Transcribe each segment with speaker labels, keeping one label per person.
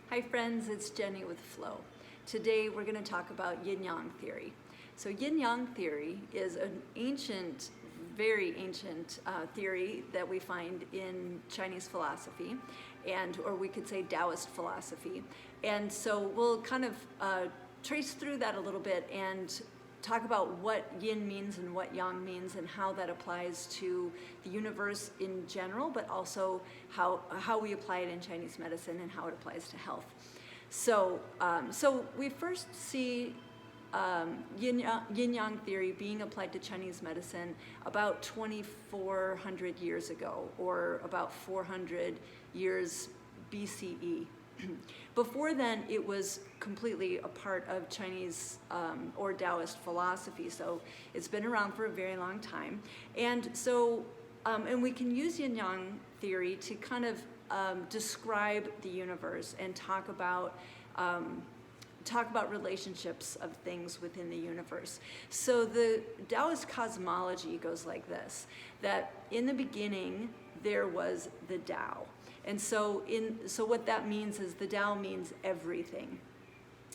Speaker 1: Hi friends, it's Jenny with Flow. Today we're going to talk about yin-yang theory. So yin-yang theory is an ancient, very ancient theory that we find in Chinese philosophy, or we could say Taoist philosophy. And so we'll kind of trace through that a little bit and talk about what yin means and what yang means and how that applies to the universe in general, but also how we apply it in Chinese medicine and how it applies to health. So we first see yin-yang theory being applied to Chinese medicine about 2,400 years ago, or about 400 years BCE. Before then, it was completely a part of Chinese or Taoist philosophy, so it's been around for a very long time. And so, and we can use yin-yang theory to kind of describe the universe and talk about relationships of things within the universe. So the Taoist cosmology goes like this, that in the beginning there was the Tao. And so what that means is the Tao means everything.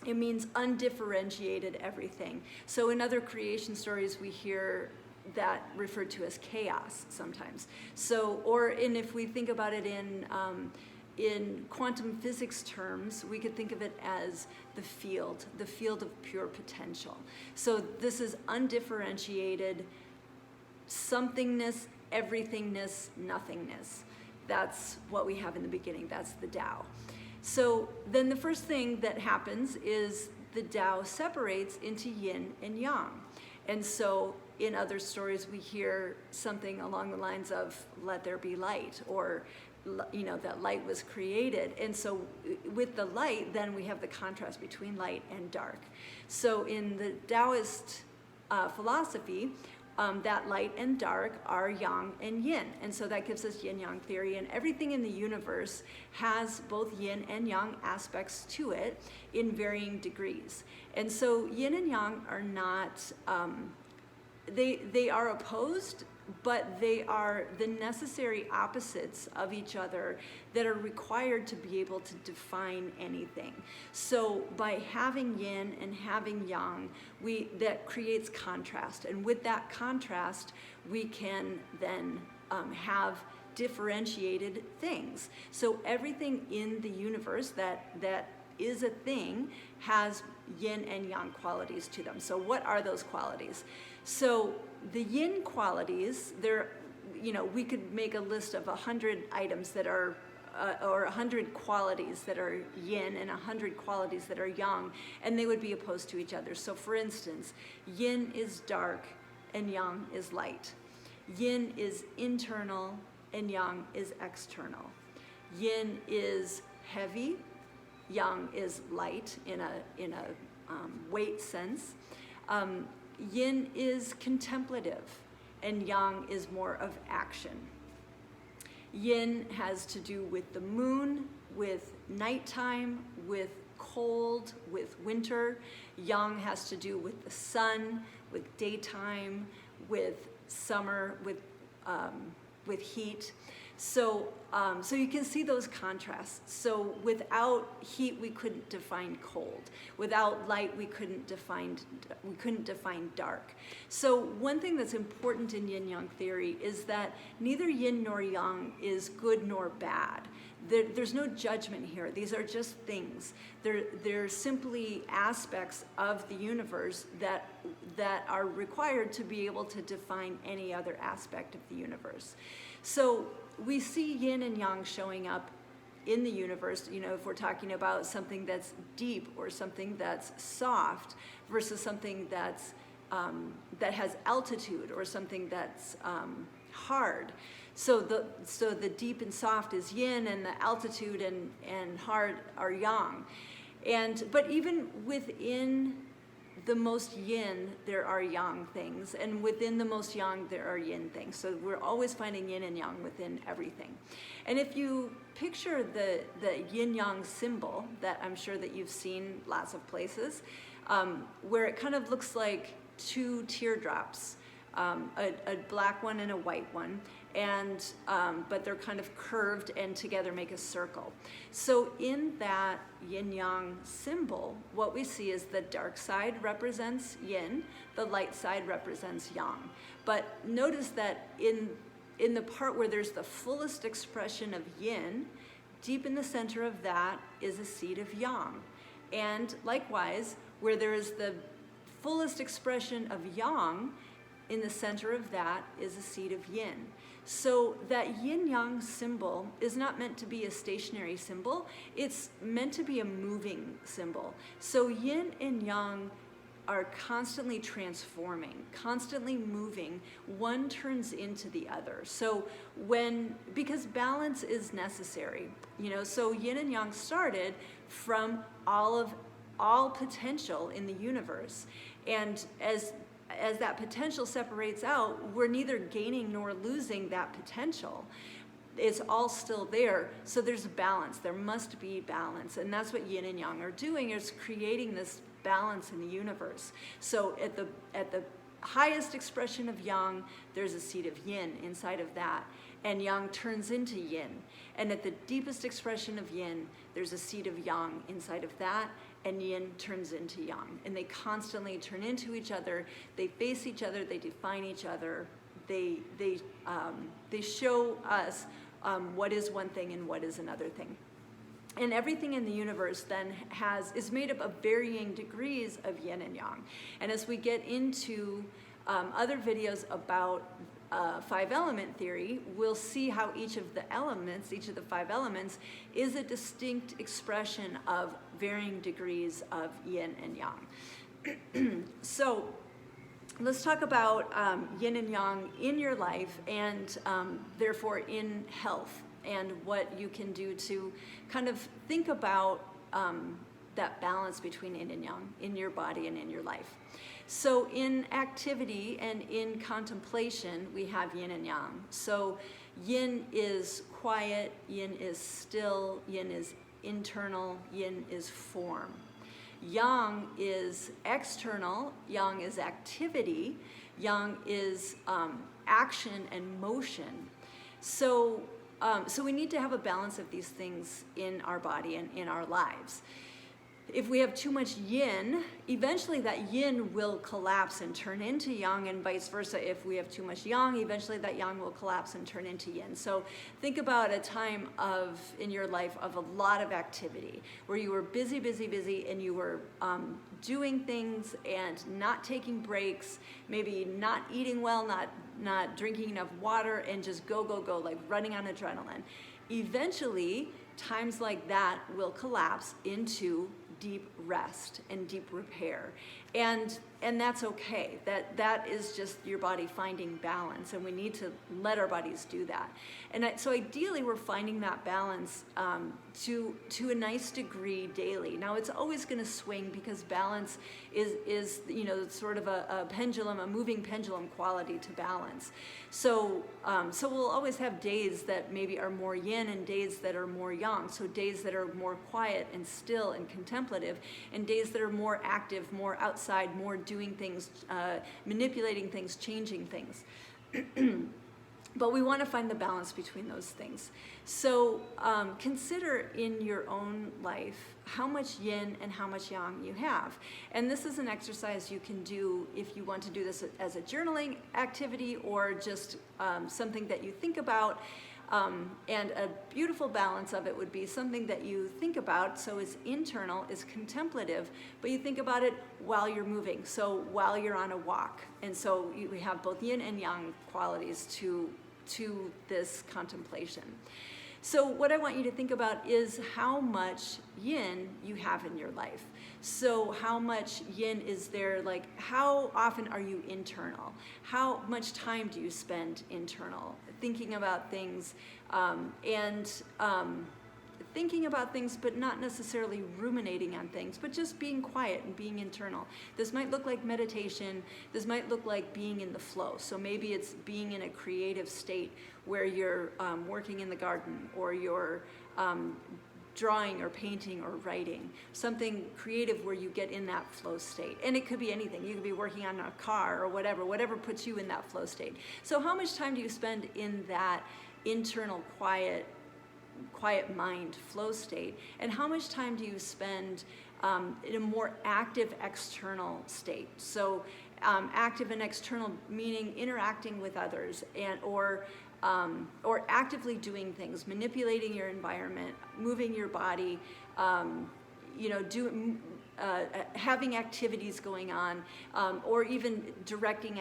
Speaker 1: It means undifferentiated everything. So in other creation stories we hear that referred to as chaos sometimes. So, and if we think about it in quantum physics terms, we could think of it as the field of pure potential. So this is undifferentiated somethingness, everythingness, nothingness. That's what we have in the beginning. That's the Tao. So then the first thing that happens is the Tao separates into yin and yang. And so in other stories we hear something along the lines of let there be light, or that light was created. And so with the light, then we have the contrast between light and dark. So in the Taoist philosophy, that light and dark are yang and yin. And so that gives us yin-yang theory, and everything in the universe has both yin and yang aspects to it in varying degrees. And so yin and yang are not, they are opposed, but they are the necessary opposites of each other that are required to be able to define anything. So by having yin and having yang, that creates contrast. And with that contrast, we can then have differentiated things. So everything in the universe that is a thing has yin and yang qualities to them. So what are those qualities? So the yin qualities, we could make a list of 100 items that are, or 100 qualities that are yin and 100 qualities that are yang, and they would be opposed to each other. So for instance, yin is dark and yang is light. Yin is internal and yang is external. Yin is heavy, yang is light in a weight sense. Yin is contemplative, and yang is more of action. Yin has to do with the moon, with nighttime, with cold, with winter. Yang has to do with the sun, with daytime, with summer, with heat. So you can see those contrasts. So without heat, we couldn't define cold. Without light, we couldn't define dark. So one thing that's important in yin-yang theory is that neither yin nor yang is good nor bad. There's no judgment here. These are just things. They're simply aspects of the universe that are required to be able to define any other aspect of the universe. So we see yin and yang showing up in the universe, if we're talking about something that's deep or something that's soft versus something that's that has altitude, or something that's hard. So the deep and soft is yin, and the altitude and hard are yang. But even within the most yin, there are yang things, and within the most yang, there are yin things. So we're always finding yin and yang within everything. And if you picture the yin-yang symbol that I'm sure that you've seen lots of places, where it kind of looks like two teardrops, a black one and a white one, and but they're kind of curved and together make a circle. So in that yin-yang symbol, what we see is the dark side represents yin, the light side represents yang. But notice that in the part where there's the fullest expression of yin, deep in the center of that is a seed of yang. And likewise, where there is the fullest expression of yang, in the center of that is a seed of yin. So that yin-yang symbol is not meant to be a stationary symbol, it's meant to be a moving symbol. So yin and yang are constantly transforming, constantly moving. One turns into the other. So because balance is necessary, so yin and yang started from all potential in the universe. And as that potential separates out, we're neither gaining nor losing that potential. It's all still there. So there's balance. There must be balance. And that's what yin and yang are doing, is creating this balance in the universe. So at the highest expression of yang, there's a seed of yin inside of that, and yang turns into yin. And at the deepest expression of yin, there's a seed of yang inside of that, and yin turns into yang. And they constantly turn into each other. They face each other. They define each other. They show us what is one thing and what is another thing. And everything in the universe then is made up of varying degrees of yin and yang. And as we get into other videos about five-element theory, we'll see how each of the 5 elements, is a distinct expression of varying degrees of yin and yang. So let's talk about yin and yang in your life, and therefore in health, and what you can do to kind of think about that balance between yin and yang in your body and in your life. So in activity and in contemplation, we have yin and yang. So yin is quiet, yin is still, yin is internal, yin is form. Yang is external, yang is activity, yang is action and motion. So we need to have a balance of these things in our body and in our lives. If we have too much yin, eventually that yin will collapse and turn into yang, and vice versa. If we have too much yang, eventually that yang will collapse and turn into yin. So think about a time in your life of a lot of activity, where you were busy, and you were doing things and not taking breaks, maybe not eating well, not drinking enough water, and just go, like running on adrenaline. Eventually, times like that will collapse into deep rest and deep repair, and that's okay. That is just your body finding balance, and we need to let our bodies do that. And so ideally, we're finding that balance to a nice degree daily. Now, it's always going to swing, because balance is sort of a pendulum, a moving pendulum quality to balance. So we'll always have days that maybe are more yin and days that are more yang. So days that are more quiet and still and contemplative, and days that are more active, more outside, more doing things, manipulating things, changing things. But we want to find the balance between those things. So consider in your own life how much yin and how much yang you have. And this is an exercise you can do if you want to do this as a journaling activity, or just something that you think about. And a beautiful balance of it would be something that you think about, so it's internal, is contemplative, but you think about it while you're moving, so while you're on a walk. And so we have both yin and yang qualities to this contemplation. So what I want you to think about is how much yin you have in your life. So how much yin is there? Like, how often are you internal? How much time do you spend internal, thinking about things, thinking about things, but not necessarily ruminating on things, but just being quiet and being internal. This might look like meditation. This might look like being in the flow. So maybe it's being in a creative state where you're working in the garden, or you're drawing or painting or writing, something creative where you get in that flow state. And it could be anything. You could be working on a car or whatever puts you in that flow state. So how much time do you spend in that internal quiet mind flow state? And how much time do you spend in a more active external state? So active and external meaning interacting with others or actively doing things, manipulating your environment, moving your body, having activities going on, or even directing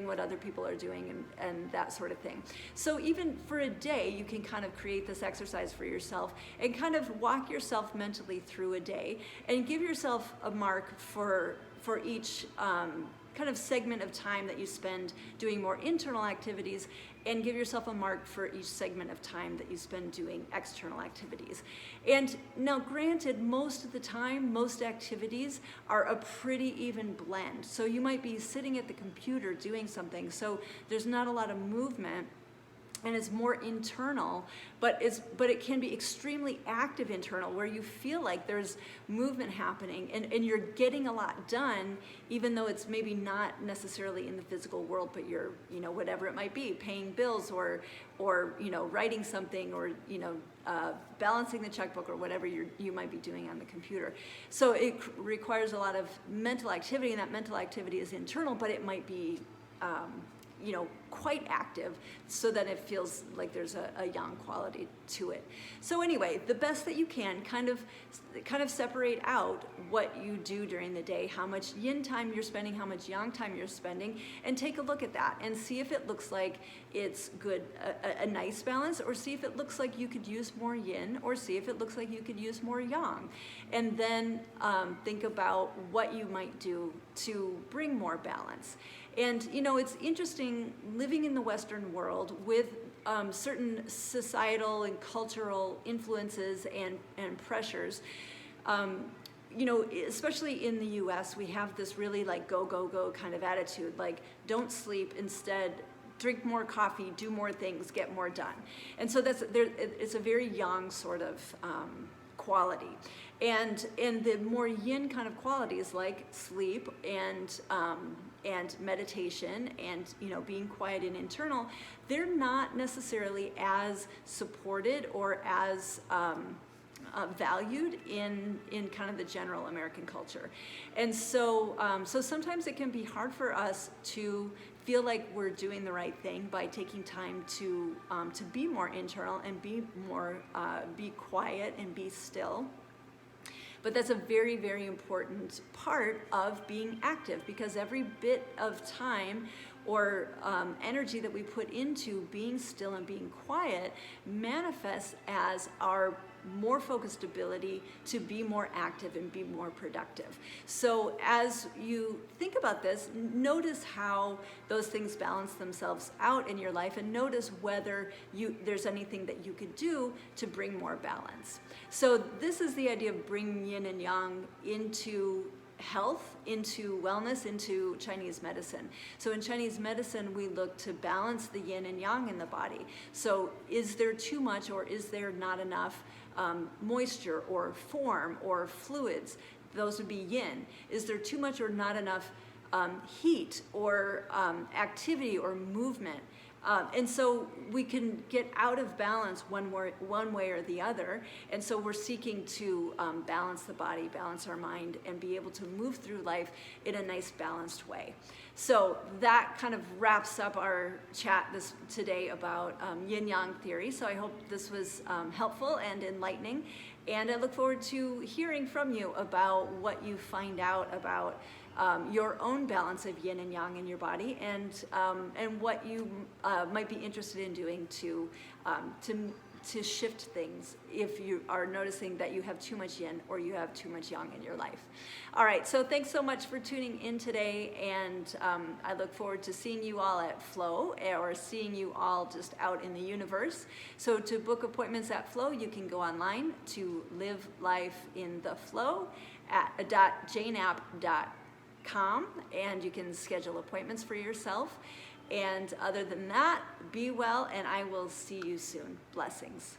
Speaker 1: what other people are doing and that sort of thing. So even for a day, you can kind of create this exercise for yourself and kind of walk yourself mentally through a day and give yourself a mark for each kind of segment of time that you spend doing more internal activities, and give yourself a mark for each segment of time that you spend doing external activities. And now granted, most of the time, most activities are a pretty even blend. So you might be sitting at the computer doing something, so there's not a lot of movement, and it's more internal, but it can be extremely active internal, where you feel like there's movement happening and you're getting a lot done, even though it's maybe not necessarily in the physical world, but you're, whatever it might be, paying bills or writing something or, balancing the checkbook or whatever you might be doing on the computer. So it requires a lot of mental activity, and that mental activity is internal, but it might be quite active, so that it feels like there's a yang quality to it. So anyway, the best that you can kind of separate out what you do during the day, how much yin time you're spending, how much yang time you're spending, and take a look at that and see if it looks like it's good, a nice balance, or see if it looks like you could use more yin, or see if it looks like you could use more yang. And then think about what you might do to bring more balance. And it's interesting living in the Western world with certain societal and cultural influences and pressures. Especially in the US, we have this really like go, go, go kind of attitude, like don't sleep, instead drink more coffee, do more things, get more done. And so it's a very yang sort of quality. And the more yin kind of qualities like sleep and meditation and being quiet and internal, they're not necessarily as supported or as valued in kind of the general American culture. And so sometimes it can be hard for us to feel like we're doing the right thing by taking time to be more internal and be quiet and be still. But that's a very, very important part of being active, because every bit of time or energy that we put into being still and being quiet manifests as our more focused ability to be more active and be more productive. So as you think about this, notice how those things balance themselves out in your life, and notice whether there's anything that you could do to bring more balance. So this is the idea of bringing yin and yang into health, into wellness, into Chinese medicine. So in Chinese medicine, we look to balance the yin and yang in the body. So is there too much or is there not enough moisture or form or fluids? Those would be yin. Is there too much or not enough heat or activity or movement? And so we can get out of balance one way or the other. And so we're seeking to balance the body, balance our mind, and be able to move through life in a nice balanced way. So that kind of wraps up our chat today about yin-yang theory. So I hope this was helpful and enlightening. And I look forward to hearing from you about what you find out about your own balance of yin and yang in your body, and what you might be interested in doing to shift things if you are noticing that you have too much yin or you have too much yang in your life. All right, so thanks so much for tuning in today, and I look forward to seeing you all at Flow, or seeing you all just out in the universe. So to book appointments at Flow, you can go online to Live Life in the Flow at .jnapp.com, and you can schedule appointments for yourself. And other than that, be well, and I will see you soon. Blessings.